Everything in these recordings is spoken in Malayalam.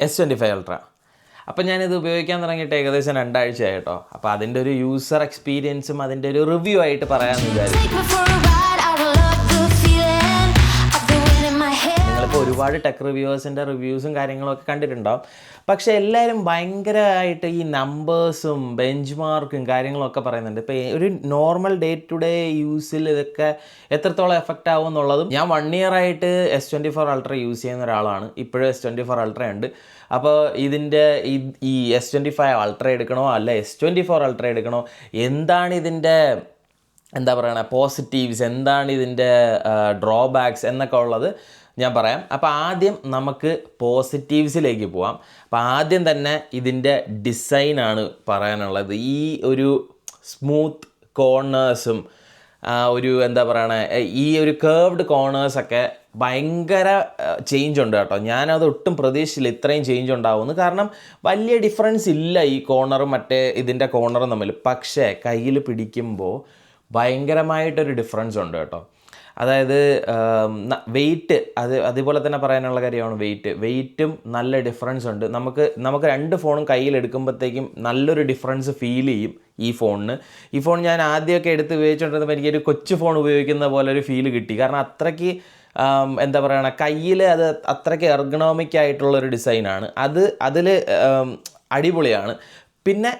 S25 Ultra. അപ്പോൾ ഞാനിത് ഉപയോഗിക്കാൻ തുടങ്ങിയിട്ട് ഏകദേശം 2 ആഴ്ചയായി കേട്ടോ. അപ്പോൾ അതിൻ്റെ ഒരു യൂസർ എക്സ്പീരിയൻസും അതിൻ്റെ ഒരു റിവ്യൂ ആയിട്ട് പറയാമെന്ന് വിചാരിച്ചു. നിങ്ങളിപ്പോൾ ഒരുപാട് ടെക് റിവ്യൂവേഴ്സിൻ്റെ റിവ്യൂസും കാര്യങ്ങളൊക്കെ കണ്ടിട്ടുണ്ടാവും. പക്ഷേ എല്ലാവരും ഭയങ്കരമായിട്ട് ഈ നമ്പേഴ്സും ബെഞ്ച് മാർക്കും കാര്യങ്ങളൊക്കെ പറയുന്നുണ്ട്. ഇപ്പോൾ ഒരു നോർമൽ ഡേ ടു ഡേ യൂസിൽ ഇതൊക്കെ എത്രത്തോളം എഫക്റ്റ് ആവും എന്നുള്ളതും. ഞാൻ 1 ഇയർ ആയിട്ട് S24 Ultra യൂസ് ചെയ്യുന്ന ഒരാളാണ്. ഇപ്പോഴും S24 Ultra ഉണ്ട്. അപ്പോൾ ഇതിൻ്റെ ഈ S25 Ultra എടുക്കണോ അല്ല S24 Ultra എടുക്കണോ, എന്താണ് ഇതിൻ്റെ എന്താ പറയുക പോസിറ്റീവ്സ്, എന്താണ് ഇതിൻ്റെ ഡ്രോബാക്സ് എന്നൊക്കെ ഉള്ളത് ഞാൻ പറയാം. അപ്പോൾ ആദ്യം നമുക്ക് പോസിറ്റീവ്സിലേക്ക് പോവാം. അപ്പോൾ ആദ്യം തന്നെ ഇതിൻ്റെ ഡിസൈനാണ് പറയാനുള്ളത്. ഈ ഒരു സ്മൂത്ത് കോർണേഴ്സും ഒരു എന്താ പറയണ ഈ ഒരു കേർവ്ഡ് കോർണേഴ്സൊക്കെ ഭയങ്കര ചേഞ്ച് ഉണ്ട് കേട്ടോ. ഞാനത് ഒട്ടും പ്രതീക്ഷിച്ചില്ല ഇത്രയും ചേഞ്ച് ഉണ്ടാവുമെന്ന്. കാരണം വലിയ ഡിഫറൻസ് ഇല്ല ഈ കോർണറും മറ്റേ ഇതിൻ്റെ കോർണറും തമ്മിൽ. പക്ഷേ കയ്യിൽ പിടിക്കുമ്പോൾ ഭയങ്കരമായിട്ടൊരു ഡിഫറൻസ് ഉണ്ട് കേട്ടോ. അതായത് വെയിറ്റ്, അതുപോലെ തന്നെ പറയാനുള്ള കാര്യമാണ് വെയിറ്റും നല്ല ഡിഫറൻസ് ഉണ്ട്. നമുക്ക് 2 ഫോണും കയ്യിലെടുക്കുമ്പോഴത്തേക്കും നല്ലൊരു ഡിഫറൻസ് ഫീൽ ചെയ്യും ഈ ഫോണിന്. ഈ ഫോൺ ഞാൻ ആദ്യമൊക്കെ എടുത്ത് ഉപയോഗിച്ചുകൊണ്ടിരുന്നപ്പോൾ എനിക്കൊരു കൊച്ചു ഫോൺ ഉപയോഗിക്കുന്ന പോലെ ഒരു ഫീല് കിട്ടി. കാരണം അത്രയ്ക്ക് എന്താ പറയുക കയ്യിൽ അത് അത്രയ്ക്ക് എർഗണോമിക് ആയിട്ടുള്ളൊരു ഡിസൈനാണ്. അതിൽ അടിപൊളിയാണ്. പിന്നെ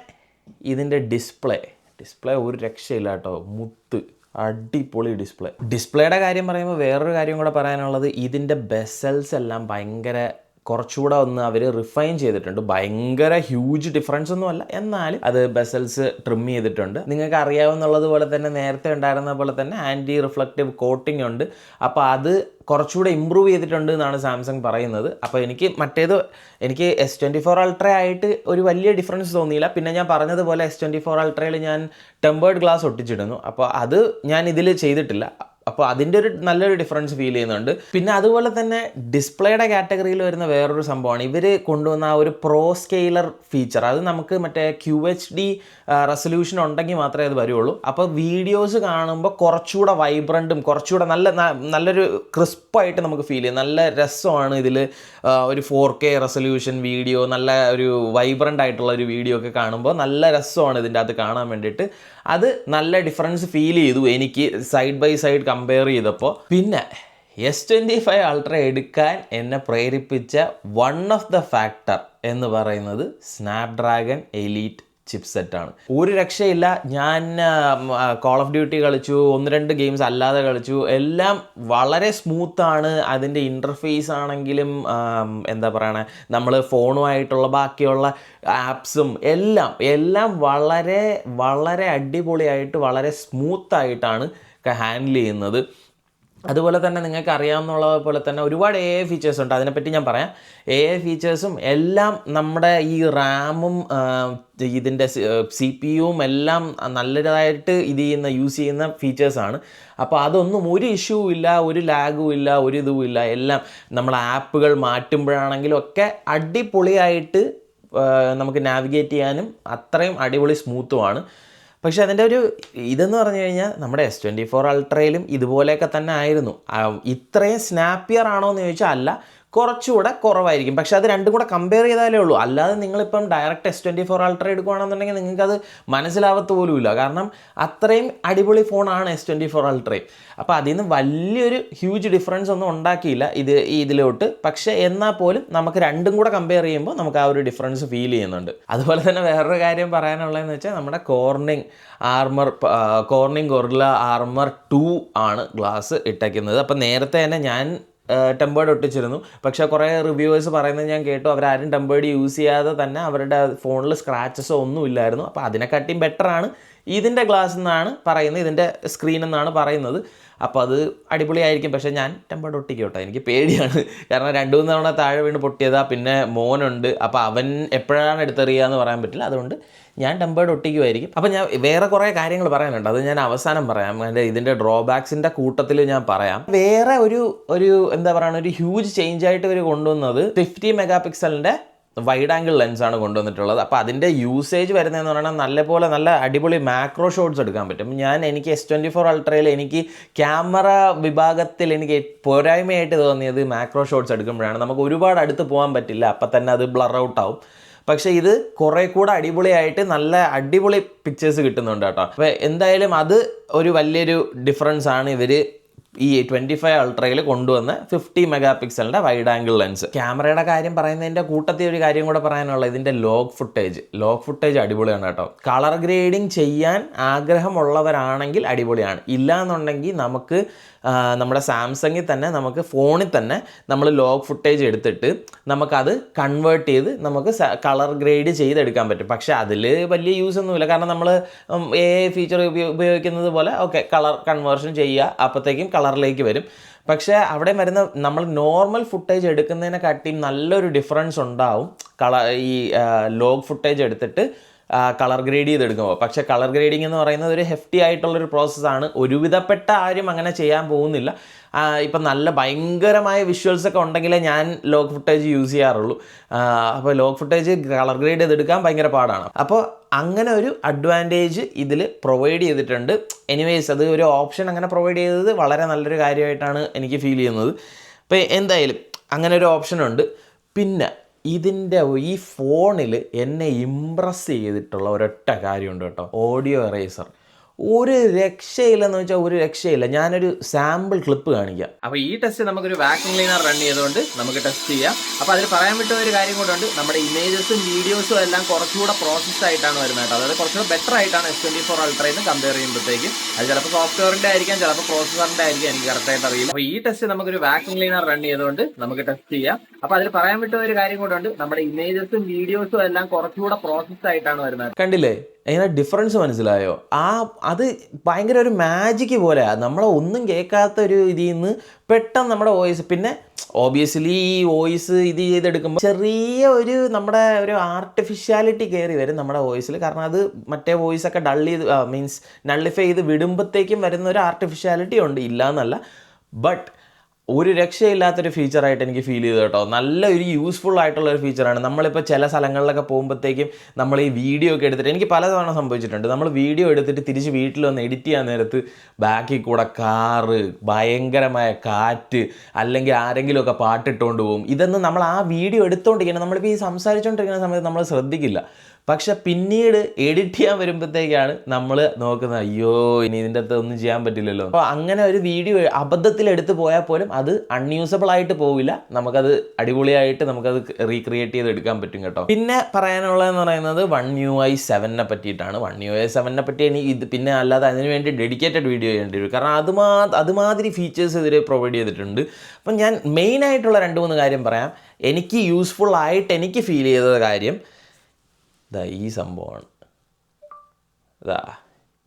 ഇതിൻ്റെ ഡിസ്പ്ലേ ഒരു രക്ഷയില്ല കേട്ടോ. അടിപൊളി ഡിസ്പ്ലേയുടെ കാര്യം പറയുമ്പോൾ വേറൊരു കാര്യം കൂടെ പറയാനുള്ളത്, ഇതിൻ്റെ ബെസൽസ് എല്ലാം കുറച്ചുകൂടെ ഒന്ന് അവർ റിഫൈൻ ചെയ്തിട്ടുണ്ട്. ഭയങ്കര ഹ്യൂജ് ഡിഫറൻസ് ഒന്നുമല്ല, എന്നാൽ അത് ബെസൽസ് ട്രിം ചെയ്തിട്ടുണ്ട്. നിങ്ങൾക്ക് അറിയാവുന്നുള്ളത് പോലെ തന്നെ നേരത്തെ ഉണ്ടായിരുന്ന പോലെ തന്നെ ആൻറ്റി റിഫ്ലക്റ്റീവ് കോട്ടിംഗ് ഉണ്ട്. അപ്പോൾ അത് കുറച്ചുകൂടെ ഇമ്പ്രൂവ് ചെയ്തിട്ടുണ്ട് എന്നാണ് സാംസങ് പറയുന്നത്. അപ്പോൾ എനിക്ക് S24 Ultra ആയിട്ട് ഒരു വലിയ ഡിഫറൻസ് തോന്നിയില്ല. പിന്നെ ഞാൻ പറഞ്ഞതുപോലെ S24 Ultra'യിൽ ഞാൻ ടെമ്പേർഡ് ഗ്ലാസ് ഒട്ടിച്ചിടുന്നു. അപ്പോൾ അത് ഞാൻ ഇതിൽ ചെയ്തിട്ടില്ല. അപ്പോൾ അതിൻ്റെ ഒരു നല്ലൊരു ഡിഫറൻസ് ഫീൽ ചെയ്യുന്നുണ്ട്. പിന്നെ അതുപോലെ തന്നെ ഡിസ്പ്ലേയുടെ കാറ്റഗറിയിൽ വരുന്ന വേറൊരു സംഭവമാണ് ഇവർ കൊണ്ടുവന്ന ആ ഒരു പ്രോ സ്കെയിലർ ഫീച്ചർ. അത് നമുക്ക് മറ്റേ QHD റെസൊല്യൂഷൻ ഉണ്ടെങ്കിൽ മാത്രമേ അത് വരുള്ളൂ. അപ്പോൾ വീഡിയോസ് കാണുമ്പോൾ കുറച്ചുകൂടെ വൈബ്രൻറ്റും കുറച്ചുകൂടെ നല്ലൊരു ക്രിസ്പായിട്ട് നമുക്ക് ഫീൽ ചെയ്യും. നല്ല രസമാണ് ഇതിൽ ഒരു 4K റെസൊല്യൂഷൻ വീഡിയോ, നല്ല ഒരു വൈബ്രൻ്റ് ആയിട്ടുള്ള ഒരു വീഡിയോ ഒക്കെ കാണുമ്പോൾ നല്ല രസമാണ് ഇതിൻ്റെ അകത്ത് കാണാൻ വേണ്ടിയിട്ട്. അത് നല്ല ഡിഫറൻസ് ഫീൽ ചെയ്തു എനിക്ക് സൈഡ് ബൈ സൈഡ് കമ്പയർ ചെയ്തപ്പോൾ. പിന്നെ S25 Ultra എടുക്കാൻ എന്നെ പ്രേരിപ്പിച്ച വൺ ഓഫ് ദ ഫാക്ടർ എന്ന് പറയുന്നത് സ്നാപ്ഡ്രാഗൺ എലീറ്റ് ചിപ്സെറ്റാണ്. ഒരു രക്ഷയില്ല. ഞാൻ കോൾ ഓഫ് ഡ്യൂട്ടി കളിച്ചു, 1-2 ഗെയിംസ് അല്ലാതെ കളിച്ചു. എല്ലാം വളരെ സ്മൂത്താണ്. അതിൻ്റെ ഇൻ്റർഫേസ് ആണെങ്കിലും എന്താ പറയണേ, നമ്മൾ ഫോണുമായിട്ടുള്ള ബാക്കിയുള്ള ആപ്സും എല്ലാം വളരെ വളരെ അടിപൊളിയായിട്ട് വളരെ സ്മൂത്തായിട്ടാണ് ഹാൻഡിൽ ചെയ്യുന്നത്. അതുപോലെ തന്നെ നിങ്ങൾക്ക് അറിയാവുന്നത് പോലെ തന്നെ ഒരുപാട് AI ഫീച്ചേഴ്സ് ഉണ്ട്. അതിനെപ്പറ്റി ഞാൻ പറയാം. AI ഫീച്ചേഴ്സും എല്ലാം നമ്മുടെ ഈ റാമും ഇതിൻ്റെ CPU-യും എല്ലാം നല്ലതായിട്ട് യൂസ് ചെയ്യുന്ന ഫീച്ചേഴ്സാണ്. അപ്പോൾ അതൊന്നും ഒരു ഇഷ്യൂ ഇല്ല, ഒരു ലാഗും ഇല്ല, ഒരു ഇതും ഇല്ല. എല്ലാം നമ്മൾ ആപ്പുകൾ മാറ്റുമ്പോഴാണെങ്കിലും ഒക്കെ അടിപൊളിയായിട്ട് നമുക്ക് നാവിഗേറ്റ് ചെയ്യാനും അത്രയും അടിപൊളി സ്മൂത്തുമാണ്. പക്ഷേ അതിൻ്റെ ഒരു ഇതെന്ന് പറഞ്ഞു കഴിഞ്ഞാൽ നമ്മുടെ S24 Ultra'യിലും ഇതുപോലെയൊക്കെ തന്നെ ആയിരുന്നു. ഇത്രയും സ്നാപ്പിയർ ആണോ എന്ന് ചോദിച്ചാൽ അല്ല, കുറച്ചുകൂടെ കുറവായിരിക്കും. പക്ഷേ അത് രണ്ടും കൂടെ കമ്പയർ ചെയ്താലേ ഉള്ളൂ. അല്ലാതെ നിങ്ങളിപ്പം ഡയറക്റ്റ് S24 Ultra എടുക്കുകയാണെന്നുണ്ടെങ്കിൽ നിങ്ങൾക്കത് മനസ്സിലാവത്ത് പോലുമില്ല. കാരണം അത്രയും അടിപൊളി ഫോണാണ് S24 Ultra. അപ്പോൾ അതിൽ നിന്ന് വലിയൊരു ഹ്യൂജ് ഡിഫറൻസ് ഒന്നും ഉണ്ടാക്കിയില്ല ഇതിലോട്ട്. പക്ഷേ എന്നാൽ പോലും നമുക്ക് രണ്ടും കൂടെ കമ്പയർ ചെയ്യുമ്പോൾ നമുക്ക് ആ ഒരു ഡിഫറൻസ് ഫീൽ ചെയ്യുന്നുണ്ട്. അതുപോലെ തന്നെ വേറൊരു കാര്യം പറയാനുള്ളതെന്ന് വെച്ചാൽ നമ്മുടെ കോർണിംഗ് ഗൊറില്ല ആർമർ 2 ആണ് ഗ്ലാസ് ഇട്ടേക്കുന്നത്. അപ്പോൾ നേരത്തെ തന്നെ ഞാൻ ടെമ്പേർഡ് ഒട്ടിച്ചിരുന്നു. പക്ഷേ കുറേ റിവ്യൂവേഴ്സ് പറയുന്നത് ഞാൻ കേട്ടു, അവരാരും ടെമ്പേർഡ് യൂസ് ചെയ്യാതെ തന്നെ അവരുടെ ഫോണിൽ സ്ക്രാച്ചസോ ഒന്നും ഇല്ലായിരുന്നു. അപ്പോൾ അതിനെക്കാട്ടിയും ബെറ്ററാണ് ഇതിൻ്റെ ഗ്ലാസ് എന്നാണ് പറയുന്നത്, ഇതിൻ്റെ സ്ക്രീൻ എന്നാണ് പറയുന്നത്. അപ്പോൾ അത് അടിപൊളിയായിരിക്കും. പക്ഷേ ഞാൻ ടെമ്പേർഡ് ഒട്ടിക്കും കേട്ടോ, എനിക്ക് പേടിയാണ്. കാരണം 2-3 തവണ താഴെ വീണ് പൊട്ടിയതാ. പിന്നെ മോനുണ്ട്, അപ്പോൾ അവൻ എപ്പോഴാണ് എടുത്തെറിയുക എന്ന് പറയാൻ പറ്റില്ല. അതുകൊണ്ട് ഞാൻ ടെമ്പേർഡ് ഒട്ടിക്കുമായിരിക്കും. അപ്പോൾ ഞാൻ വേറെ കുറേ കാര്യങ്ങൾ പറയാനുണ്ട്, അത് ഞാൻ അവസാനം പറയാം. ഇതിൻ്റെ ഡ്രോബാക്സിൻ്റെ കൂട്ടത്തിൽ ഞാൻ പറയാം. വേറെ ഒരു എന്താ പറയുക, ഒരു ഹ്യൂജ് ചേഞ്ച് ആയിട്ട് ഇവർ കൊണ്ടുവന്നത് 50 മെഗാ പിക്സലിൻ്റെ വൈഡ് ആംഗിൾ ലെൻസാണ് കൊണ്ടുവന്നിട്ടുള്ളത്. അപ്പോൾ അതിൻ്റെ യൂസേജ് വരുന്നതെന്ന് പറഞ്ഞാൽ നല്ല അടിപൊളി മാക്രോ ഷോട്ട്സ് എടുക്കാൻ പറ്റും. എനിക്ക് S24 അൾട്രയിൽ എനിക്ക് ക്യാമറ വിഭാഗത്തിൽ എനിക്ക് പോരായ്മയായിട്ട് തോന്നിയത് മാക്രോ ഷോട്ട്സ് എടുക്കുമ്പോഴാണ്. നമുക്ക് ഒരുപാട് അടുത്ത് പോകാൻ പറ്റില്ല, അപ്പം തന്നെ അത് ബ്ലർ ഔട്ട് ആവും. പക്ഷേ ഇത് കുറേ കൂടെ അടിപൊളിയായിട്ട് നല്ല അടിപൊളി പിക്ചേഴ്സ് കിട്ടുന്നുണ്ട് കേട്ടോ. അപ്പോൾ എന്തായാലും അത് ഒരു വലിയൊരു ഡിഫറൻസ് ആണ് ഇവർ ഈ 25 അൾട്രയിൽ കൊണ്ടുവന്ന 50 മെഗാ പിക്സലിൻ്റെ വൈഡ് ആംഗിൾ ലെൻസ്. ക്യാമറയുടെ കാര്യം പറയുന്നതിൻ്റെ കൂട്ടത്തിൽ ഒരു കാര്യം കൂടെ പറയാനുള്ള ഇതിൻ്റെ ലോഗ് ഫുട്ടേജ് അടിപൊളിയാണ് കേട്ടോ. കളർ ഗ്രേഡിങ് ചെയ്യാൻ ആഗ്രഹമുള്ളവരാണെങ്കിൽ അടിപൊളിയാണ്. ഇല്ല എന്നുണ്ടെങ്കിൽ നമുക്ക് നമ്മുടെ സാംസങ്ങിൽ തന്നെ നമുക്ക് ഫോണിൽ തന്നെ നമ്മൾ ലോഗ് ഫുട്ടേജ് എടുത്തിട്ട് നമുക്കത് കൺവേർട്ട് ചെയ്ത് നമുക്ക് കളർ ഗ്രേഡ് ചെയ്തെടുക്കാൻ പറ്റും. പക്ഷേ അതിൽ വലിയ യൂസ് ഒന്നുമില്ല, കാരണം നമ്മൾ ഫീച്ചർ ഉപയോഗിക്കുന്നത് പോലെ ഓക്കെ കളർ കൺവേർഷൻ ചെയ്യുക, അപ്പോഴത്തേക്കും കളറിലേക്ക് വരും. പക്ഷേ അവിടെ വരുന്ന നമ്മൾ നോർമൽ ഫുട്ടേജ് എടുക്കുന്നതിനെക്കാട്ടിയും നല്ലൊരു ഡിഫറൻസ് ഉണ്ടാവും ഈ ലോഗ് ഫുട്ടേജ് എടുത്തിട്ട് കളർ ഗ്രേഡ് ചെയ്തെടുക്കുമ്പോൾ. പക്ഷേ കളർ ഗ്രേഡിംഗ് എന്ന് പറയുന്നത് ഒരു ഹെഫ്റ്റി ആയിട്ടുള്ളൊരു പ്രോസസ്സാണ്. ഒരുവിധപ്പെട്ട ആരും അങ്ങനെ ചെയ്യാൻ പോകുന്നില്ല. ഇപ്പം നല്ല ഭയങ്കരമായ വിഷ്വൽസൊക്കെ ഉണ്ടെങ്കിലേ ഞാൻ ലോഗ് ഫുട്ടേജ് യൂസ് ചെയ്യാറുള്ളൂ. അപ്പോൾ ലോഗ് ഫുട്ടേജ് കളർ ഗ്രേഡ് ചെയ്തെടുക്കാൻ ഭയങ്കര പാടാണ്. അപ്പോൾ അങ്ങനെ ഒരു അഡ്വാൻറ്റേജ് ഇതിൽ പ്രൊവൈഡ് ചെയ്തിട്ടുണ്ട്. എനിവേയ്സ് അത് ഒരു ഓപ്ഷൻ അങ്ങനെ പ്രൊവൈഡ് ചെയ്തത് വളരെ നല്ലൊരു കാര്യമായിട്ടാണ് എനിക്ക് ഫീൽ ചെയ്യുന്നത്. അപ്പോൾ എന്തായാലും അങ്ങനെ ഒരു ഓപ്ഷനുണ്ട്. പിന്നെ ഇതിൻ്റെ ഈ ഫോണിൽ എന്നെ ഇമ്പ്രസ് ചെയ്തിട്ടുള്ള ഒരൊറ്റ കാര്യമുണ്ട് കേട്ടോ, ഓഡിയോ എറേസർ. ഒരു രക്ഷയില്ലെന്ന് വെച്ചാൽ ഒരു രക്ഷയില്ല. ഞാനൊരു സാമ്പിൾ ക്ലിപ്പ് കാണിക്കാം. അപ്പോൾ ഈ ടെസ്റ്റ് നമുക്കൊരു വാക്യൂം ക്ലീനർ റൺ ചെയ്തുകൊണ്ട് നമുക്ക് ടെസ്റ്റ് ചെയ്യാം. അപ്പോൾ അതിൽ പറയാൻ വിട്ട ഒരു കാര്യം കൊണ്ടുണ്ട്, നമ്മുടെ ഇമേജസും വീഡിയോസും എല്ലാം കുറച്ചുകൂടെ പ്രോസസ്ഡ് ആയിട്ടാണ് വരുന്നത് കേട്ടോ. അതായത് കുറച്ചുകൂടെ ബെറ്റർ ആയിട്ടാണ് S24 അൾട്രയിൽ നിന്ന് കമ്പയർ ചെയ്യുമ്പോഴത്തേക്കും. അത് ചിലപ്പോൾ സോഫ്റ്റ്വെയറിൻ്റെ ആയിരിക്കാം, ചിലപ്പോൾ പ്രോസസ്സറിൻ്റെ ആയിരിക്കും, എനിക്ക് കറക്റ്റായിട്ട് അറിയില്ല. അപ്പോൾ ഈ ടെസ്റ്റ് നമുക്കൊരു വാക്യൂം ക്ലീനർ റൺ ചെയ്തുകൊണ്ട് നമുക്ക് ടെസ്റ്റ് ചെയ്യാം. അപ്പോൾ അതിൽ പറയാൻ വിട്ട ഒരു കാര്യം കൊണ്ടുണ്ട്, നമ്മുടെ ഇമേജസും വീഡിയോസും എല്ലാം കുറച്ചുകൂടെ പ്രോസസ്ഡ് ആയിട്ടാണ് വരുന്നത്. കണ്ടില്ലേ എങ്ങനെ ഡിഫറൻസ് മനസ്സിലായോ? അത് ഭയങ്കര ഒരു മാജിക്ക് പോലെയാണ്. നമ്മളെ ഒന്നും കേൾക്കാത്ത ഒരു ഇതിൽ നിന്ന് പെട്ടെന്ന് നമ്മുടെ വോയിസ്, പിന്നെ ഓബിയസ്ലി ഈ വോയിസ് ഇത് ചെയ്തെടുക്കുമ്പോൾ ചെറിയ ഒരു നമ്മുടെ ഒരു ആർട്ടിഫിഷ്യാലിറ്റി കയറി വരും നമ്മുടെ വോയിസിൽ. കാരണം അത് മറ്റേ വോയിസൊക്കെ നള്ളിഫൈ ചെയ്ത് വിടുമ്പോഴത്തേക്കും വരുന്ന ഒരു ആർട്ടിഫിഷ്യാലിറ്റി ഉണ്ട്, ഇല്ല എന്നല്ല. ബട്ട് ഒരു രക്ഷയില്ലാത്തൊരു ഫീച്ചറായിട്ട് എനിക്ക് ഫീൽ ചെയ്തു കേട്ടോ. നല്ലൊരു യൂസ്ഫുൾ ആയിട്ടുള്ളൊരു ഫീച്ചറാണ്. നമ്മളിപ്പോൾ ചില സ്ഥലങ്ങളിലൊക്കെ പോകുമ്പോഴത്തേക്കും നമ്മൾ ഈ വീഡിയോ ഒക്കെ എടുത്തിട്ട്, എനിക്ക് പലതവണ സംഭവിച്ചിട്ടുണ്ട്, നമ്മൾ വീഡിയോ എടുത്തിട്ട് തിരിച്ച് വീട്ടിൽ വന്ന് എഡിറ്റ് ചെയ്യാൻ നേരത്ത് ബാക്കിൽ കൂടെ കാറ്, ഭയങ്കരമായ കാറ്റ്, അല്ലെങ്കിൽ ആരെങ്കിലുമൊക്കെ പാട്ടിട്ടുകൊണ്ട് പോകും. ഇതൊന്നും നമ്മൾ ആ വീഡിയോ എടുത്തുകൊണ്ടിരിക്കണം, നമ്മളിപ്പോൾ ഈ സംസാരിച്ചുകൊണ്ടിരിക്കുന്ന സമയത്ത് നമ്മൾ ശ്രദ്ധിക്കില്ല. പക്ഷെ പിന്നീട് എഡിറ്റ് ചെയ്യാൻ വരുമ്പോഴത്തേക്കാണ് നമ്മൾ നോക്കുന്നത്, അയ്യോ ഇനി ഇതിൻ്റെ അകത്ത് ഒന്നും ചെയ്യാൻ പറ്റില്ലല്ലോ. അപ്പോൾ അങ്ങനെ ഒരു വീഡിയോ അബദ്ധത്തിൽ എടുത്ത് പോയാൽ പോലും അത് അൺയൂസബിൾ ആയിട്ട് പോവില്ല, നമുക്കത് അടിപൊളിയായിട്ട് നമുക്കത് റീക്രിയേറ്റ് ചെയ്ത് എടുക്കാൻ പറ്റും കേട്ടോ. പിന്നെ പറയാനുള്ളതെന്ന് പറയുന്നത് One UI 7 പറ്റിയിട്ടാണ്. One UI 7 പറ്റി ഇത് പിന്നെ അല്ലാതെ അതിന് വേണ്ടി ഡെഡിക്കേറ്റഡ് വീഡിയോ ചെയ്യേണ്ടി വരും, കാരണം അതുമാതിരി ഫീച്ചേഴ്സ് ഇതിൽ പ്രൊവൈഡ് ചെയ്തിട്ടുണ്ട്. അപ്പം ഞാൻ മെയിനായിട്ടുള്ള 2-3 കാര്യം പറയാം. എനിക്ക് യൂസ്ഫുൾ ആയിട്ട് എനിക്ക് ഫീൽ ചെയ്ത കാര്യം ഈ സംഭവമാണ്.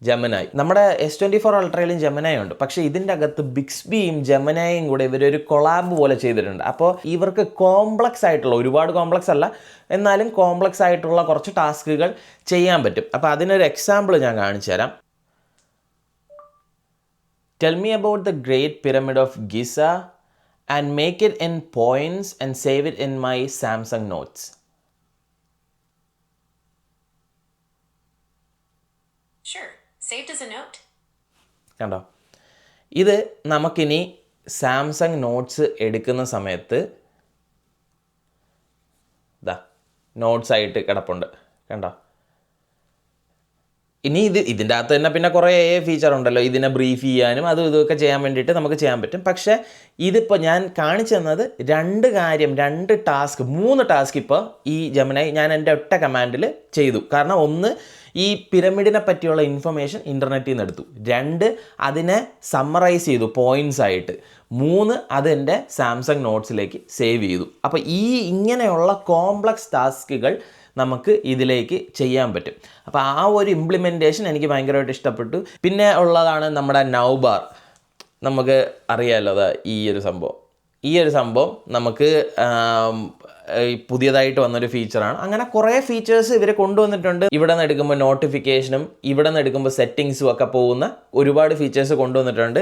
ജെമിനായി. നമ്മുടെ S24 അൾട്രയിലും ജെമിനായി ഉണ്ട്, പക്ഷേ ഇതിൻ്റെ അകത്ത് ബിക്സ്ബിയും ജെമിനായും കൂടെ ഇവരൊരു കൊളാബ് പോലെ ചെയ്തിട്ടുണ്ട്. അപ്പോൾ ഇവർക്ക് കോംപ്ലക്സ് ആയിട്ടുള്ള, ഒരുപാട് കോംപ്ലക്സ് അല്ല എന്നാലും കോംപ്ലക്സ് ആയിട്ടുള്ള കുറച്ച് ടാസ്കുകൾ ചെയ്യാൻ പറ്റും. അപ്പോൾ അതിനൊരു എക്സാമ്പിൾ ഞാൻ കാണിച്ചു തരാം. Tell me about the Great Pyramid of Giza and make it in points and save it in my Samsung Notes. Sure. Saved as a note. കണ്ടോ, ഇത് നമുക്കിനി സാംസങ് നോട്ട്സ് എടുക്കുന്ന സമയത്ത് നോട്ട്സ് ആയിട്ട് കിടപ്പുണ്ട്. കണ്ടോ, ഇനി ഇതിൻ്റെ അകത്ത് തന്നെ പിന്നെ കുറേ ഫീച്ചർ ഉണ്ടല്ലോ, ഇതിനെ ബ്രീഫ് ചെയ്യാനും അതും ഇതൊക്കെ ചെയ്യാൻ വേണ്ടിയിട്ട് നമുക്ക് ചെയ്യാൻ പറ്റും. പക്ഷേ ഇതിപ്പോൾ ഞാൻ കാണിച്ചു തന്നത് 2 ടാസ്ക് 3 ടാസ്ക് ഇപ്പോൾ ഈ ജെമിനായി ഞാൻ എൻ്റെ ഒറ്റ കമാൻഡിൽ ചെയ്തു. കാരണം 1 ഈ പിരമിഡിനെ പറ്റിയുള്ള ഇൻഫർമേഷൻ ഇൻ്റർനെറ്റിൽ നിന്ന് എടുത്തു, 2 അതിനെ സമ്മറൈസ് ചെയ്തു പോയിൻറ്റ്സ് ആയിട്ട്, 3 അതെൻ്റെ സാംസങ് നോട്ട്സിലേക്ക് സേവ് ചെയ്തു. അപ്പോൾ ഇങ്ങനെയുള്ള കോംപ്ലക്സ് ടാസ്കുകൾ നമുക്ക് ഇതിലേക്ക് ചെയ്യാൻ പറ്റും. അപ്പോൾ ആ ഒരു ഇംപ്ലിമെൻറ്റേഷൻ എനിക്ക് ഭയങ്കരമായിട്ട് ഇഷ്ടപ്പെട്ടു. പിന്നെ ഉള്ളതാണ് നമ്മുടെ നൗ ബാർ. നമുക്ക് അറിയാമല്ലോ ഈ ഒരു സംഭവം നമുക്ക് പുതിയതായിട്ട് വന്നൊരു ഫീച്ചറാണ്. അങ്ങനെ കുറേ ഫീച്ചേഴ്സ് ഇവർ കൊണ്ടുവന്നിട്ടുണ്ട്. ഇവിടെ നിന്ന് എടുക്കുമ്പോൾ നോട്ടിഫിക്കേഷനും ഇവിടെ നിന്ന് എടുക്കുമ്പോൾ സെറ്റിങ്സും ഒക്കെ പോകുന്ന ഒരുപാട് ഫീച്ചേഴ്സ് കൊണ്ടുവന്നിട്ടുണ്ട്.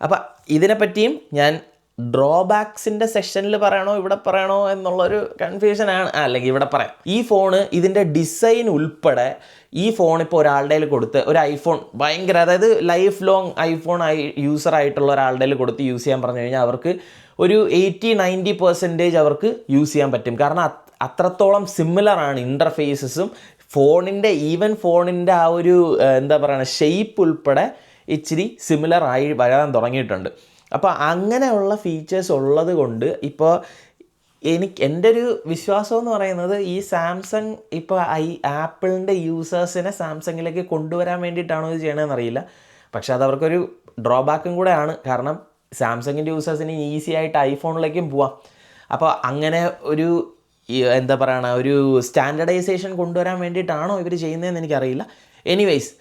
അപ്പോൾ ഇതിനെപ്പറ്റിയും ഞാൻ ഡ്രോബാക്സിൻ്റെ സെഷനിൽ പറയണോ ഇവിടെ പറയണോ എന്നുള്ളൊരു കൺഫ്യൂഷനാണ്. അല്ലെങ്കിൽ ഇവിടെ പറയാം. ഈ ഫോണ് ഇതിൻ്റെ ഡിസൈൻ ഉൾപ്പെടെ ഈ ഫോൺ ഇപ്പോൾ ഒരാളുടെ കയ്യിൽ കൊടുത്ത് ഒരു ഐഫോൺ ഭയങ്കര, അതായത് ലൈഫ് ലോങ് ഐഫോൺ യൂസറായിട്ടുള്ള ഒരാളുടെ കയ്യിൽ കൊടുത്ത് യൂസ് ചെയ്യാൻ പറഞ്ഞു കഴിഞ്ഞാൽ അവർക്ക് ഒരു 80-90% അവർക്ക് യൂസ് ചെയ്യാൻ പറ്റും. കാരണം അത്രത്തോളം സിമിലറാണ് ഇൻ്റർഫേസസും ഫോണിൻ്റെ ആ ഒരു എന്താ പറയുക ഷേപ്പ് ഉൾപ്പെടെ ഇച്ചിരി സിമിലർ ആയി വരാൻ തുടങ്ങിയിട്ടുണ്ട്. അപ്പോൾ അങ്ങനെയുള്ള ഫീച്ചേഴ്സ് ഉള്ളത് കൊണ്ട് ഇപ്പോൾ എൻ്റെ ഒരു വിശ്വാസം എന്ന് പറയുന്നത് ഈ സാംസങ് ഇപ്പോൾ ആപ്പിളിൻ്റെ യൂസേഴ്സിനെ സാംസങ്ങിലേക്ക് കൊണ്ടുവരാൻ വേണ്ടിയിട്ടാണോ ഇത് ചെയ്യണമെന്നറിയില്ല. പക്ഷെ അതവർക്കൊരു ഡ്രോബാക്കും കൂടെ ആണ്. കാരണം സാംസങ്ങിൻ്റെ യൂസേഴ്സിന് ഈസി ആയിട്ട് ഐഫോണിലേക്കും പോവാം. അപ്പോൾ അങ്ങനെ ഒരു എന്താ പറയുക ഒരു സ്റ്റാൻഡർഡൈസേഷൻ കൊണ്ടുവരാൻ വേണ്ടിയിട്ടാണോ ഇവർ ചെയ്യുന്നതെന്ന് എനിക്കറിയില്ല. എനിവേയ്സ്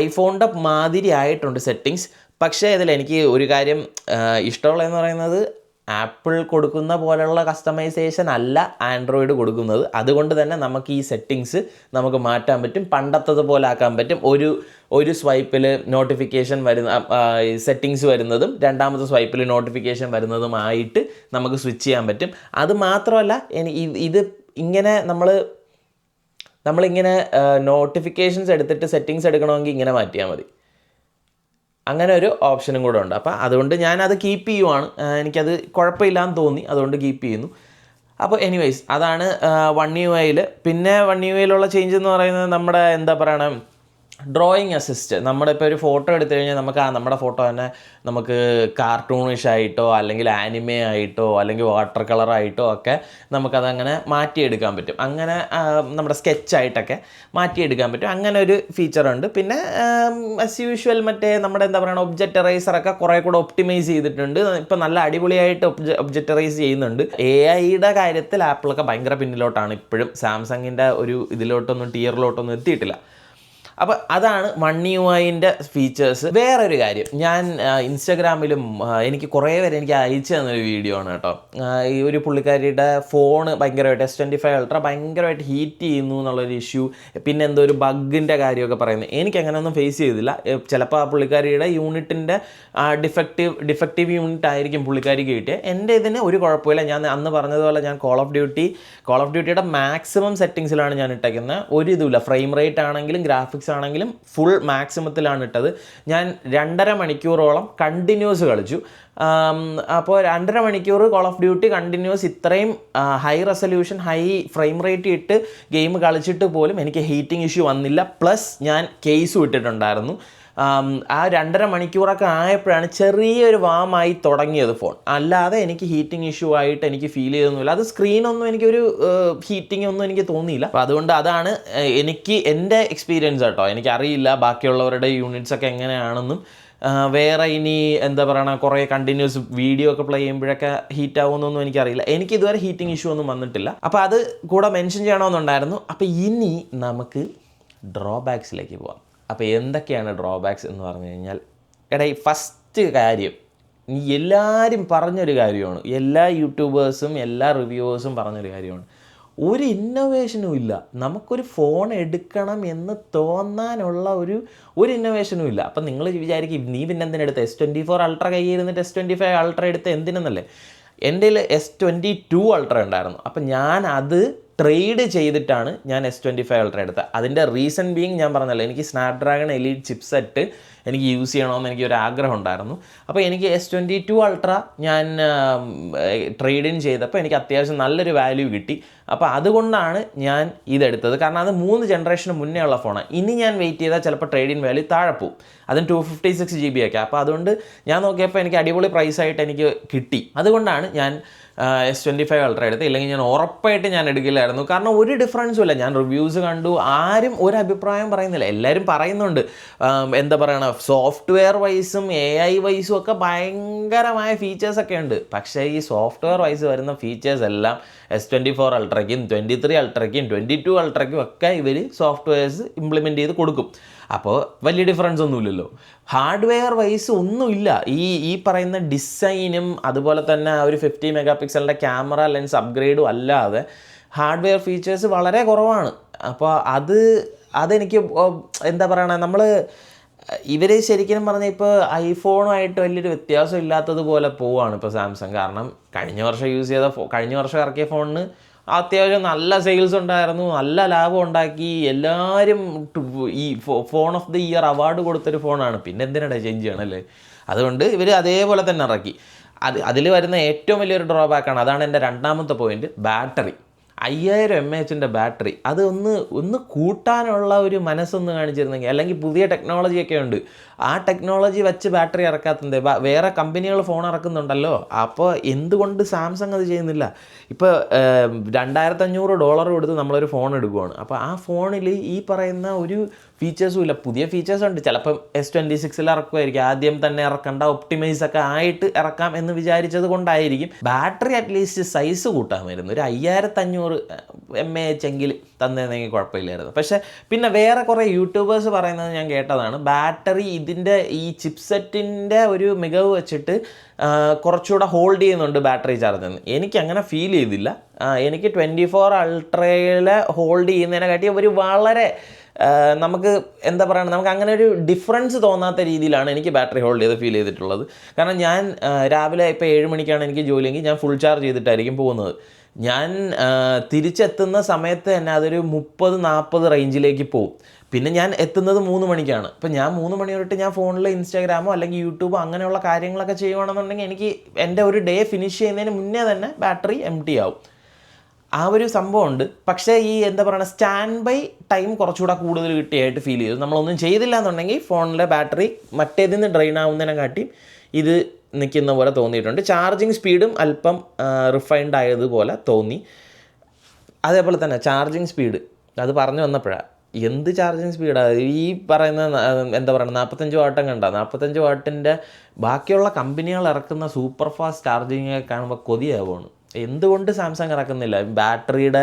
ഐഫോണിൻ്റെ മാതിരി ആയിട്ടുണ്ട് സെറ്റിങ്സ്. പക്ഷേ ഇതിൽ എനിക്ക് ഒരു കാര്യം ഇഷ്ടമുള്ളതെന്ന് പറയുന്നത് ആപ്പിൾ കൊടുക്കുന്ന പോലെയുള്ള കസ്റ്റമൈസേഷൻ അല്ല ആൻഡ്രോയിഡ് കൊടുക്കുന്നത്. അതുകൊണ്ട് തന്നെ നമുക്ക് ഈ സെറ്റിങ്സ് നമുക്ക് മാറ്റാൻ പറ്റും, പണ്ടത്തത് പോലെ ആക്കാൻ പറ്റും. ഒരു സ്വൈപ്പിൽ നോട്ടിഫിക്കേഷൻ വരുന്ന സെറ്റിങ്സ് വരുന്നതും രണ്ടാമത്തെ സ്വൈപ്പിൽ നോട്ടിഫിക്കേഷൻ വരുന്നതുമായിട്ട് നമുക്ക് സ്വിച്ച് ചെയ്യാൻ പറ്റും. അത് മാത്രമല്ല ഇത് ഇങ്ങനെ നമ്മളിങ്ങനെ നോട്ടിഫിക്കേഷൻസ് എടുത്തിട്ട് സെറ്റിങ്സ് എടുക്കണമെങ്കിൽ ഇങ്ങനെ മാറ്റിയാൽ മതി. അങ്ങനെ ഒരു ഓപ്ഷനും കൂടെ ഉണ്ട്. അപ്പോൾ അതുകൊണ്ട് ഞാനത് കീപ്പ് ചെയ്യുവാണ്. എനിക്കത് കുഴപ്പമില്ലാന്ന് തോന്നി, അതുകൊണ്ട് കീപ്പ് ചെയ്യുന്നു. അപ്പോൾ എനിവേയ്സ് അതാണ് One UI-ൽ. പിന്നെ One UI-ലുള്ള ചേഞ്ച് എന്ന് പറയുന്നത് നമ്മുടെ എന്താ പറയണം ഡ്രോയിങ് അസിസ്റ്റ്. നമ്മുടെ ഇപ്പോൾ ഒരു ഫോട്ടോ എടുത്തു കഴിഞ്ഞാൽ നമുക്ക് നമ്മുടെ ഫോട്ടോ തന്നെ നമുക്ക് കാർട്ടൂണിഷ് ആയിട്ടോ അല്ലെങ്കിൽ ആനിമേ ആയിട്ടോ അല്ലെങ്കിൽ വാട്ടർ കളറായിട്ടോ ഒക്കെ നമുക്കതങ്ങനെ മാറ്റിയെടുക്കാൻ പറ്റും. അങ്ങനെ നമ്മുടെ സ്കെച്ചായിട്ടൊക്കെ മാറ്റിയെടുക്കാൻ പറ്റും. അങ്ങനെ ഒരു ഫീച്ചറുണ്ട്. പിന്നെ ആസ് യൂഷ്വൽ മറ്റേ നമ്മുടെ എന്താ പറയുക ഒബ്ജക്റ്റ് എറൈസറൊക്കെ കുറേ കൂടെ ഒപ്റ്റിമൈസ് ചെയ്തിട്ടുണ്ട്. ഇപ്പം നല്ല അടിപൊളിയായിട്ട് ഒബ്ജക്റ്റ് എറൈസ് ചെയ്യുന്നുണ്ട്. AI-യുടെ കാര്യത്തിൽ ആപ്പിളൊക്കെ ഭയങ്കര പിന്നിലോട്ടാണ് ഇപ്പോഴും. സാംസങ്ങിൻ്റെ ഒരു ഇതിലോട്ടൊന്നും ടിയറിലോട്ടൊന്നും എത്തിയിട്ടില്ല. അപ്പോൾ അതാണ് One UI-ൻ്റെ ഫീച്ചേഴ്സ്. വേറൊരു കാര്യം, ഞാൻ ഇൻസ്റ്റാഗ്രാമിലും എനിക്ക് കുറേ പേര് എനിക്ക് അയച്ചു തന്നൊരു വീഡിയോ ആണ് കേട്ടോ. ഈ ഒരു പുള്ളിക്കാരിയുടെ ഫോണ് ഭയങ്കരമായിട്ട് S25 Ultra ഭയങ്കരമായിട്ട് ഹീറ്റ് ചെയ്യുന്നു എന്നുള്ളൊരു ഇഷ്യൂ, പിന്നെ എന്തോ ഒരു ബഗ്ഗിൻ്റെ കാര്യമൊക്കെ പറയുന്നത്. എനിക്ക് അങ്ങനെയൊന്നും ഫേസ് ചെയ്തില്ല. ചിലപ്പോൾ ആ പുള്ളിക്കാരിയുടെ യൂണിറ്റിൻ്റെ ഡിഫക്റ്റീവ് യൂണിറ്റ് ആയിരിക്കും പുള്ളിക്കാരിക്ക് കിട്ടിയത്. എൻ്റെ ഇതിന് ഒരു കുഴപ്പമില്ല. ഞാൻ അന്ന് പറഞ്ഞതുപോലെ ഞാൻ കോൾ ഓഫ് ഡ്യൂട്ടിയുടെ മാക്സിമം സെറ്റിങ്സിലാണ് ഞാൻ ഇട്ടേക്കുന്നത്. ഒരു ഇതുമില്ല. ഫ്രെയിം റേറ്റ് ആണെങ്കിലും ഗ്രാഫിക്സ് ആണെങ്കിലും ഫുൾ മാക്സിമത്തിലാണ് ഇട്ടത്. ഞാൻ 2.5 മണിക്കൂറോളം കണ്ടിന്യൂസ് കളിച്ചു. അപ്പോൾ 2.5 മണിക്കൂർ കോൾ ഓഫ് ഡ്യൂട്ടി കണ്ടിന്യൂസ് ഇത്രയും high resolution high frame rate ഇട്ട് ഗെയിം കളിച്ചിട്ട് പോലും എനിക്ക് ഹീറ്റിംഗ് ഇഷ്യൂ വന്നില്ല. പ്ലസ് ഞാൻ കേസും ഇട്ടിട്ടുണ്ടായിരുന്നു. ആ 2.5 മണിക്കൂറൊക്കെ ആയപ്പോഴാണ് ചെറിയൊരു വാമായി തുടങ്ങിയത് ഫോൺ. അല്ലാതെ എനിക്ക് ഹീറ്റിംഗ് ഇഷ്യൂ ആയിട്ട് എനിക്ക് ഫീൽ ചെയ്തൊന്നുമില്ല. അത് സ്ക്രീനൊന്നും എനിക്കൊരു ഹീറ്റിംഗ് ഒന്നും എനിക്ക് തോന്നിയില്ല. അപ്പോൾ അതുകൊണ്ട് അതാണ് എൻ്റെ എക്സ്പീരിയൻസ് കേട്ടോ. എനിക്കറിയില്ല ബാക്കിയുള്ളവരുടെ യൂണിറ്റ്സ് ഒക്കെ എങ്ങനെയാണെന്നും. വേറെ ഇനി എന്താ പറയുക കുറേ കണ്ടിന്യൂസ് വീഡിയോ ഒക്കെ പ്ലേ ചെയ്യുമ്പോഴൊക്കെ ഹീറ്റ് ആവുമെന്നൊന്നും എനിക്കറിയില്ല. എനിക്ക് ഇതുവരെ ഹീറ്റിംഗ് ഇഷ്യൂ ഒന്നും വന്നിട്ടില്ല. അപ്പോൾ അത് കൂടെ മെൻഷൻ ചെയ്യണമെന്നുണ്ടായിരുന്നു. അപ്പോൾ ഇനി നമുക്ക് ഡ്രോബാക്സിലേക്ക് പോവാം. അപ്പോൾ എന്തൊക്കെയാണ് ഡ്രോബാക്സ് എന്ന് പറഞ്ഞു കഴിഞ്ഞാൽ, ഈ ഫസ്റ്റ് കാര്യം എല്ലാവരും പറഞ്ഞൊരു കാര്യമാണ്, എല്ലാ യൂട്യൂബേഴ്സും എല്ലാ റിവ്യൂവേഴ്സും പറഞ്ഞൊരു കാര്യമാണ്. ഒരു ഇന്നോവേഷനും ഇല്ല. നമുക്കൊരു ഫോൺ എടുക്കണം എന്ന് തോന്നാനുള്ള ഒരു ഇന്നോവേഷനും ഇല്ല. അപ്പം നിങ്ങൾ വിചാരിക്കും നീ പിന്നെ എന്തിനെടുത്ത് S24 Ultra കയ്യിൽ ഇരുന്നിട്ട് S25 Ultra എടുത്ത് എന്തിനെന്നല്ലേ. എൻ്റെ കയ്യിൽ S22 Ultra ഉണ്ടായിരുന്നു. അപ്പം ഞാൻ അത് ട്രേഡ് ചെയ്തിട്ടാണ് ഞാൻ S25 Ultra എടുത്തത്. അതിൻ്റെ റീസൺ ബീങ് ഞാൻ പറഞ്ഞല്ലോ, എനിക്ക് സ്നാപ്ഡ്രാഗൺ എലീറ്റ് ചിപ്സെറ്റ് എനിക്ക് യൂസ് ചെയ്യണമെന്ന് എനിക്കൊരു ആഗ്രഹം ഉണ്ടായിരുന്നു. അപ്പോൾ എനിക്ക് S22 Ultra ഞാൻ ട്രേഡ് ഇൻ ചെയ്തപ്പോൾ എനിക്ക് അത്യാവശ്യം നല്ലൊരു വാല്യൂ കിട്ടി. അപ്പോൾ അതുകൊണ്ടാണ് ഞാൻ ഇതെടുത്തത്. കാരണം അത് 3 ജനറേഷന് മുന്നേ ഉള്ള ഫോണാണ്. ഇനി ഞാൻ വെയിറ്റ് ചെയ്താൽ ചിലപ്പോൾ ട്രേഡ് ഇൻ വാല്യൂ താഴെ പോവും. അതും 256 GB ഒക്കെ. അപ്പോൾ അതുകൊണ്ട് ഞാൻ നോക്കിയപ്പോൾ എനിക്ക് അടിപൊളി പ്രൈസായിട്ട് എനിക്ക് കിട്ടി. അതുകൊണ്ടാണ് ഞാൻ S25 Ultra എടുത്ത്. ഇല്ലെങ്കിൽ ഞാൻ ഉറപ്പായിട്ട് ഞാൻ എടുക്കില്ലായിരുന്നു. കാരണം ഒരു ഡിഫറൻസും ഇല്ല. ഞാൻ റിവ്യൂസ് കണ്ടു, ആരും ഒരു അഭിപ്രായം പറയുന്നില്ല. എല്ലാവരും പറയുന്നുണ്ട് എന്താ പറയണ സോഫ്റ്റ്വെയർ വൈസും AI വൈസും ഒക്കെ ഭയങ്കരമായ ഫീച്ചേഴ്സൊക്കെ ഉണ്ട്. പക്ഷേ ഈ സോഫ്റ്റ്വെയർ വൈസ് വരുന്ന ഫീച്ചേഴ്സ് എല്ലാം S24 Ultraയ്ക്കും 23 Ultraയ്ക്കും 22 Ultraയ്ക്കും ഒക്കെ ഇവർ സോഫ്റ്റ്വെയർസ് ഇംപ്ലിമെൻറ്റ് ചെയ്ത് കൊടുക്കും. അപ്പോൾ വലിയ ഡിഫറൻസ് ഒന്നുമില്ലല്ലോ. ഹാർഡ്വെയർ വൈസ് ഒന്നുമില്ല. ഈ പറയുന്ന ഡിസൈനും അതുപോലെ തന്നെ ഒരു 50 MP ക്യാമറ ലെൻസ് അപ്ഗ്രേഡും അല്ലാതെ ഹാർഡ്വെയർ ഫീച്ചേഴ്സ് വളരെ കുറവാണ്. അപ്പോൾ അതെനിക്ക് എന്താ പറയണ, നമ്മൾ ഇവർ ശരിക്കും പറഞ്ഞാൽ ഇപ്പോൾ ഐഫോണുമായിട്ട് വലിയൊരു വ്യത്യാസം ഇല്ലാത്തതുപോലെ പോവാണ് ഇപ്പോൾ സാംസങ്. കാരണം കഴിഞ്ഞ വർഷം ഇറക്കിയ ഫോണിന് അത്യാവശ്യം നല്ല സെയിൽസ് ഉണ്ടായിരുന്നു, നല്ല ലാഭം ഉണ്ടാക്കി, എല്ലാവരും ഈ phone off the year award കൊടുത്തൊരു ഫോണാണ്. പിന്നെ എന്തിനാണ് ചേഞ്ച് ചെയ്യണമല്ലേ? അതുകൊണ്ട് ഇവർ അതേപോലെ തന്നെ ഇറക്കി. അതിൽ വരുന്ന ഏറ്റവും വലിയൊരു ഡ്രോബാക്കാണ്, അതാണ് എൻ്റെ രണ്ടാമത്തെ പോയിന്റ്, ബാറ്ററി. 5000 mAh battery. അത് ഒന്ന് കൂട്ടാനുള്ള ഒരു മനസ്സൊന്ന് കാണിച്ചിരുന്നെങ്കിൽ, അല്ലെങ്കിൽ പുതിയ ടെക്നോളജിയൊക്കെ ഉണ്ട്, ആ ടെക്നോളജി വെച്ച് ബാറ്ററി ഇറക്കാത്തത്. വേറെ കമ്പനികൾ ഫോൺ ഇറക്കുന്നുണ്ടല്ലോ, അപ്പോൾ എന്തുകൊണ്ട് സാംസങ് അത് ചെയ്യുന്നില്ല? ഇപ്പോൾ $2500 കൊടുത്ത് നമ്മളൊരു ഫോൺ എടുക്കുവാണ്. അപ്പോൾ ആ ഫോണിൽ ഈ പറയുന്ന ഒരു ഫീച്ചേഴ്സും ഇല്ല. പുതിയ ഫീച്ചേഴ്സ് ഉണ്ട്, ചിലപ്പം S26 ഇറക്കുമായിരിക്കും, ആദ്യം തന്നെ ഇറക്കണ്ട, ഒപ്റ്റിമൈസ് ഒക്കെ ആയിട്ട് ഇറക്കാം എന്ന് വിചാരിച്ചത് കൊണ്ടായിരിക്കും. ബാറ്ററി അറ്റ്ലീസ്റ്റ് സൈസ് കൂട്ടാമായിരുന്നു, ഒരു 5500 mAh എങ്കിൽ തന്നതെങ്കിൽ കുഴപ്പമില്ലായിരുന്നു. പക്ഷേ പിന്നെ വേറെ കുറേ യൂട്യൂബേഴ്സ് പറയുന്നത് ഞാൻ കേട്ടതാണ്, ബാറ്ററി ഇതിൻ്റെ ഈ ചിപ്സെറ്റിൻ്റെ ഒരു മികവ് വെച്ചിട്ട് കുറച്ചുകൂടെ ഹോൾഡ് ചെയ്യുന്നുണ്ട് ബാറ്ററി ചാർജ് എന്ന്. എനിക്ക് അങ്ങനെ ഫീൽ ചെയ്തില്ല. എനിക്ക് 24 അൾട്രയിൽ ഹോൾഡ് ചെയ്യുന്നതിനെ കാട്ടി ഒരു വളരെ നമുക്ക് എന്താ പറയുക, നമുക്ക് അങ്ങനെ ഒരു ഡിഫറൻസ് തോന്നാത്ത രീതിയിലാണ് എനിക്ക് ബാറ്ററി ഹോൾഡ് ചെയ്ത് ഫീൽ ചെയ്തിട്ടുള്ളത്. കാരണം ഞാൻ രാവിലെ ഇപ്പോൾ 7 മണിക്കാണ് എനിക്ക് ജോലിയെങ്കിൽ ഞാൻ ഫുൾ ചാർജ് ചെയ്തിട്ടായിരിക്കും പോകുന്നത്. ഞാൻ തിരിച്ചെത്തുന്ന സമയത്ത് തന്നെ അതൊരു 30-40 റേഞ്ചിലേക്ക് പോകും. പിന്നെ ഞാൻ എത്തുന്നത് 3 മണിക്കാണ്. ഇപ്പം ഞാൻ 3 മണി തൊട്ട് ഞാൻ ഫോണിൽ ഇൻസ്റ്റാഗ്രാമോ അല്ലെങ്കിൽ യൂട്യൂബോ അങ്ങനെയുള്ള കാര്യങ്ങളൊക്കെ ചെയ്യുകയാണെന്നുണ്ടെങ്കിൽ എനിക്ക് എൻ്റെ ഒരു ഡേ ഫിനിഷ് ചെയ്യുന്നതിന് മുന്നേ തന്നെ ബാറ്ററി എംപ്റ്റി ആവും. ആ ഒരു സംഭവമുണ്ട്. പക്ഷേ ഈ എന്താ പറയുക, സ്റ്റാൻഡ് ബൈ ടൈം കുറച്ചുകൂടെ കൂടുതൽ കിട്ടിയായിട്ട് ഫീൽ ചെയ്തു. നമ്മളൊന്നും ചെയ്തില്ല എന്നുണ്ടെങ്കിൽ ഫോണിലെ ബാറ്ററി മറ്റേതിൽ നിന്ന് ഡ്രെയിൻ ആവുന്നതിനെ കാട്ടി ഇത് നിൽക്കുന്ന പോലെ തോന്നിയിട്ടുണ്ട്. ചാർജിങ് സ്പീഡും അല്പം റിഫൈൻഡ് ആയതുപോലെ തോന്നി. അതേപോലെ തന്നെ ചാർജിങ് സ്പീഡ്, അത് പറഞ്ഞു വന്നപ്പോഴാണ്, എന്ത് ചാർജിങ് സ്പീഡാണ് ഈ പറയുന്ന, എന്താ പറയുക, 45 വാട്ടം കണ്ട 45 വാട്ടിൻ്റെ ബാക്കിയുള്ള കമ്പനികൾ ഇറക്കുന്ന സൂപ്പർ ഫാസ്റ്റ് ചാർജിങ് കാണുമ്പോൾ കൊതിയാവുകയാണ്. എന്തുകൊണ്ട് സാംസങ് ഇറക്കുന്നില്ല? ബാറ്ററിയുടെ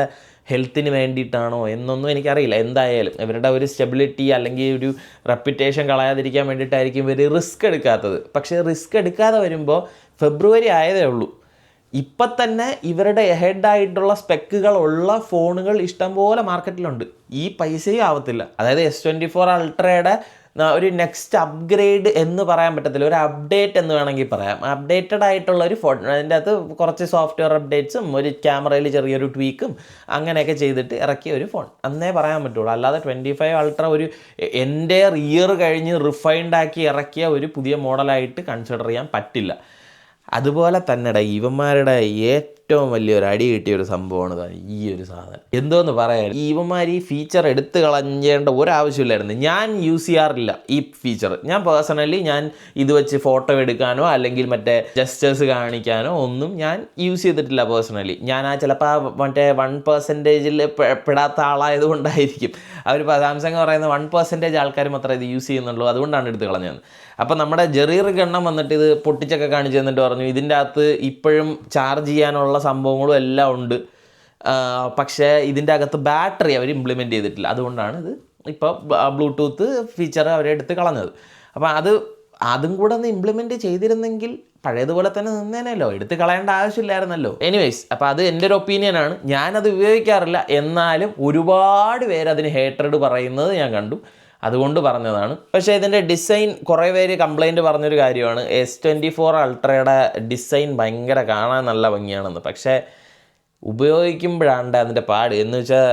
ഹെൽത്തിന് വേണ്ടിയിട്ടാണോ എന്നൊന്നും എനിക്കറിയില്ല. എന്തായാലും ഇവരുടെ ഒരു സ്റ്റെബിലിറ്റി അല്ലെങ്കിൽ ഒരു റെപ്യൂട്ടേഷൻ കളയാതിരിക്കാൻ വേണ്ടിയിട്ടായിരിക്കും ഇവർ റിസ്ക് എടുക്കാത്തത്. പക്ഷേ റിസ്ക് എടുക്കാതെ വരുമ്പോൾ ഫെബ്രുവരി ആയതേ ഉള്ളൂ, ഇപ്പം തന്നെ ഇവരുടെ ഹെഡായിട്ടുള്ള സ്പെക്കുകളുള്ള ഫോണുകൾ ഇഷ്ടംപോലെ മാർക്കറ്റിലുണ്ട്. ഈ പൈസയും ആവത്തില്ല. അതായത് S24 അൾട്രയുടെ ഒരു നെക്സ്റ്റ് അപ്ഗ്രേഡ് എന്ന് പറയാൻ പറ്റത്തില്ല, ഒരു അപ്ഡേറ്റ് എന്ന് വേണമെങ്കിൽ പറയാം. അപ്ഡേറ്റഡ് ആയിട്ടുള്ള ഒരു ഫോൺ, അതിൻ്റെ അകത്ത് കുറച്ച് സോഫ്റ്റ്വെയർ അപ്ഡേറ്റ്സും ഒരു ക്യാമറയിൽ ചെറിയൊരു ട്വീക്കും അങ്ങനെയൊക്കെ ചെയ്തിട്ട് ഇറക്കിയ ഒരു ഫോൺ എന്നേ പറയാൻ പറ്റുള്ളൂ. അല്ലാതെ 25 അൾട്ര ഒരു എൻ്റെ ഇയർ കഴിഞ്ഞ് റിഫൈൻഡ് ആക്കി ഇറക്കിയ ഒരു പുതിയ മോഡലായിട്ട് കൺസിഡർ ചെയ്യാൻ പറ്റില്ല. അതുപോലെ തന്നെ ഇവന്മാരുടെ ഏറ്റവും വലിയൊരു അടി കിട്ടിയൊരു സംഭവമാണ് ഈ ഒരു സാധനം. എന്തോന്ന് പറയാൻ, ഇവന്മാർ ഈ ഫീച്ചർ എടുത്ത് കളഞ്ഞേണ്ട ഒരാവശ്യമില്ലായിരുന്നു. ഞാൻ യൂസ് ചെയ്യാറില്ല ഈ ഫീച്ചർ. ഞാൻ പേഴ്സണലി ഇത് വെച്ച് ഫോട്ടോ എടുക്കാനോ അല്ലെങ്കിൽ മറ്റേ ജസ്റ്റേഴ്സ് കാണിക്കാനോ ഒന്നും ഞാൻ യൂസ് ചെയ്തിട്ടില്ല പേഴ്സണലി. ഞാൻ ചിലപ്പോൾ മറ്റേ 1% പെടാത്ത ആളായത് കൊണ്ടായിരിക്കും. അവർ സാംസങ് പറയുന്ന 1% ആൾക്കാർ മാത്രമേ ഇത് യൂസ് ചെയ്യുന്നുള്ളൂ, അതുകൊണ്ടാണ് എടുത്ത് കളഞ്ഞത്. അപ്പം നമ്മുടെ ജെറീർ ഗണ്ണം വന്നിട്ട് ഇത് പൊട്ടിച്ചൊക്കെ കാണിച്ചു തന്നിട്ട് പറഞ്ഞു, ഇതിൻ്റെ അകത്ത് ഇപ്പോഴും ചാർജ് ചെയ്യാനുള്ള സംഭവങ്ങളും എല്ലാം ഉണ്ട്, പക്ഷേ ഇതിൻ്റെ അകത്ത് ബാറ്ററി അവർ ഇംപ്ലിമെൻറ്റ് ചെയ്തിട്ടില്ല. അതുകൊണ്ടാണ് ഇത് ഇപ്പോൾ ബ്ലൂടൂത്ത് ഫീച്ചർ അവരെടുത്ത് കളഞ്ഞത്. അപ്പോൾ അതും കൂടെ ഒന്ന് ഇംപ്ലിമെൻറ്റ് ചെയ്തിരുന്നെങ്കിൽ പഴയതുപോലെ തന്നെ നിന്നേനല്ലോ, എടുത്ത് കളയേണ്ട ആവശ്യമില്ലായിരുന്നല്ലോ. എനിവേയ്സ്, അപ്പോൾ അത് എൻ്റെ ഒരു ഒപ്പീനിയനാണ്. ഞാനത് ഉപയോഗിക്കാറില്ല, എന്നാലും ഒരുപാട് പേര് അതിന് ഹേറ്റഡ് പറയുന്നത് ഞാൻ കണ്ടു, അതുകൊണ്ട് പറഞ്ഞതാണ്. പക്ഷേ ഇതിൻ്റെ ഡിസൈൻ കുറേ പേര് കംപ്ലൈൻറ്റ് പറഞ്ഞൊരു കാര്യമാണ്, S24 അൾട്രയുടെ ഡിസൈൻ ഭയങ്കര കാണാൻ നല്ല ഭംഗിയാണെന്ന്. പക്ഷേ ഉപയോഗിക്കുമ്പോഴാണ്ട് അതിൻ്റെ പാട് എന്ന് വെച്ചാൽ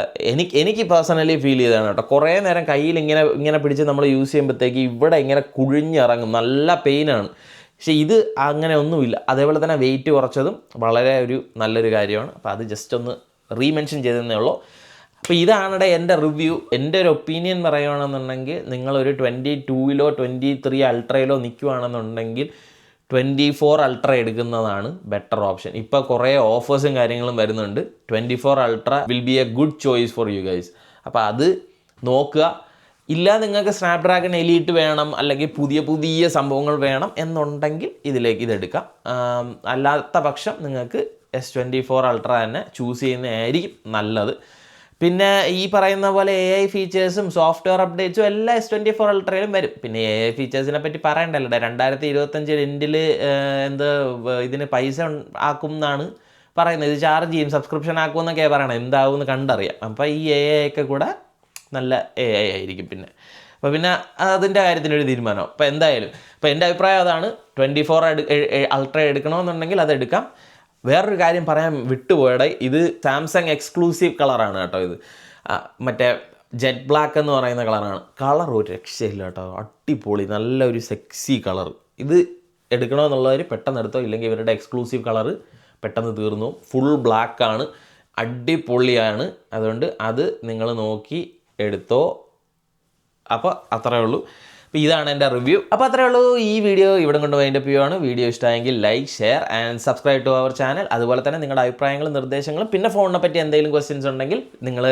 എനിക്ക് പേഴ്സണലി ഫീൽ ചെയ്തതാണ് കേട്ടോ. കുറേ നേരം കയ്യിൽ ഇങ്ങനെ പിടിച്ച് നമ്മൾ യൂസ് ചെയ്യുമ്പോഴത്തേക്ക് ഇവിടെ ഇങ്ങനെ കുഴിഞ്ഞിറങ്ങും, നല്ല പെയിനാണ്. പക്ഷേ ഇത് അങ്ങനെ ഒന്നുമില്ല. അതേപോലെ തന്നെ വെയിറ്റ് കുറച്ചതും വളരെ നല്ലൊരു കാര്യമാണ്. അപ്പോൾ അത് ജസ്റ്റ് ഒന്ന് റീമെൻഷൻ ചെയ്തതേ ഉള്ളൂ. അപ്പോൾ ഇതാണ് എൻ്റെ റിവ്യൂ. എൻ്റെ ഒരു ഒപ്പീനിയൻ പറയുകയാണെന്നുണ്ടെങ്കിൽ, നിങ്ങളൊരു 22-ലോ 23 അൾട്രയിലോ നിൽക്കുകയാണെന്നുണ്ടെങ്കിൽ 24 അൾട്ര എടുക്കുന്നതാണ് ബെറ്റർ ഓപ്ഷൻ. ഇപ്പോൾ കുറേ ഓഫേഴ്സും കാര്യങ്ങളും വരുന്നുണ്ട്. 24 ultra will be A good choice for you guys. അപ്പോൾ അത് നോക്കുക. ഇല്ല നിങ്ങൾക്ക് സ്നാപ്ഡ്രാഗൺ എലീറ്റ് വേണം അല്ലെങ്കിൽ പുതിയ സംഭവങ്ങൾ വേണം എന്നുണ്ടെങ്കിൽ ഇതെടുക്കാം. അല്ലാത്ത പക്ഷം നിങ്ങൾക്ക് S24 അൾട്ര തന്നെ ചൂസ് ചെയ്യുന്നതായിരിക്കും നല്ലത്. പിന്നെ ഈ പറയുന്ന പോലെ AI ഫീച്ചേഴ്സും സോഫ്റ്റ്വെയർ അപ്ഡേറ്റ്സും എല്ലാം S24 അൾട്രയിലും വരും. പിന്നെ AI ഫീച്ചേഴ്സിനെ പറ്റി പറയണ്ടല്ലോ, 2025 എൻഡിൽ ഇതിന് പൈസ ആക്കും എന്നാണ് പറയുന്നത്. ഇത് ചാർജ് ചെയ്യും, സബ്സ്ക്രിപ്ഷൻ ആക്കുമെന്നൊക്കെയാണ് പറയണത്. എന്താവും എന്ന് കണ്ടറിയാം. അപ്പോൾ ഈ AI ഒക്കെ കൂടെ നല്ല AI ആയിരിക്കും. പിന്നെ അപ്പോൾ പിന്നെ അതിൻ്റെ കാര്യത്തിലൊരു തീരുമാനം. അപ്പോൾ എന്തായാലും ഇപ്പോൾ എൻ്റെ അഭിപ്രായം അതാണ്. 24 അൾട്ര എടുക്കണമെന്നുണ്ടെങ്കിൽ അത് എടുക്കാം. വേറൊരു കാര്യം പറയാൻ വിട്ടുപോയടെ, ഇത് സാംസങ് എക്സ്ക്ലൂസീവ് കളറാണ് കേട്ടോ. ഇത് മറ്റേ ജെറ്റ് ബ്ലാക്ക് എന്ന് പറയുന്ന കളറാണ്. കളർ ഒരു രക്ഷയില്ല കേട്ടോ, അടിപൊളി, നല്ലൊരു സെക്സി കളർ. ഇത് എടുക്കണമെന്നുള്ളവർ പെട്ടെന്ന് എടുത്തോ, ഇല്ലെങ്കിൽ ഇവരുടെ എക്സ്ക്ലൂസീവ് കളറ് പെട്ടെന്ന് തീർന്നു. ഫുൾ ബ്ലാക്കാണ്, അടിപൊളിയാണ്. അതുകൊണ്ട് അത് നിങ്ങൾ നോക്കി എടുത്തോ. അപ്പോൾ അത്രയേ ഉള്ളൂ. അപ്പോൾ ഇതാണ് എൻ്റെ റിവ്യൂ. അപ്പോൾ അത്രയേ ഉള്ളൂ. ഈ വീഡിയോ ഇവിടെ കൊണ്ട് വൈൻഡപ്പ് ചെയ്യുവാണ്. വീഡിയോ ഇഷ്ടമായെങ്കിൽ like, share and subscribe to our channel. അതുപോലെ തന്നെ നിങ്ങളുടെ അഭിപ്രായങ്ങളും നിർദ്ദേശങ്ങളും പിന്നെ ഫോണിനെ പറ്റി എന്തെങ്കിലും ക്വസ്റ്റ്യൻസ് ഉണ്ടെങ്കിൽ നിങ്ങൾ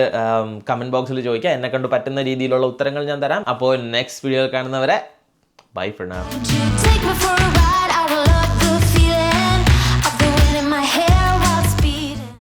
കമൻറ്റ് ബോക്സിൽ ചോദിക്കുക. എന്നെ കൊണ്ട് പറ്റുന്ന രീതിയിലുള്ള ഉത്തരങ്ങൾ ഞാൻ തരാം. അപ്പോൾ നെക്സ്റ്റ് വീഡിയോ കാണുന്നവരെ ബൈ ഫോർ നൗ.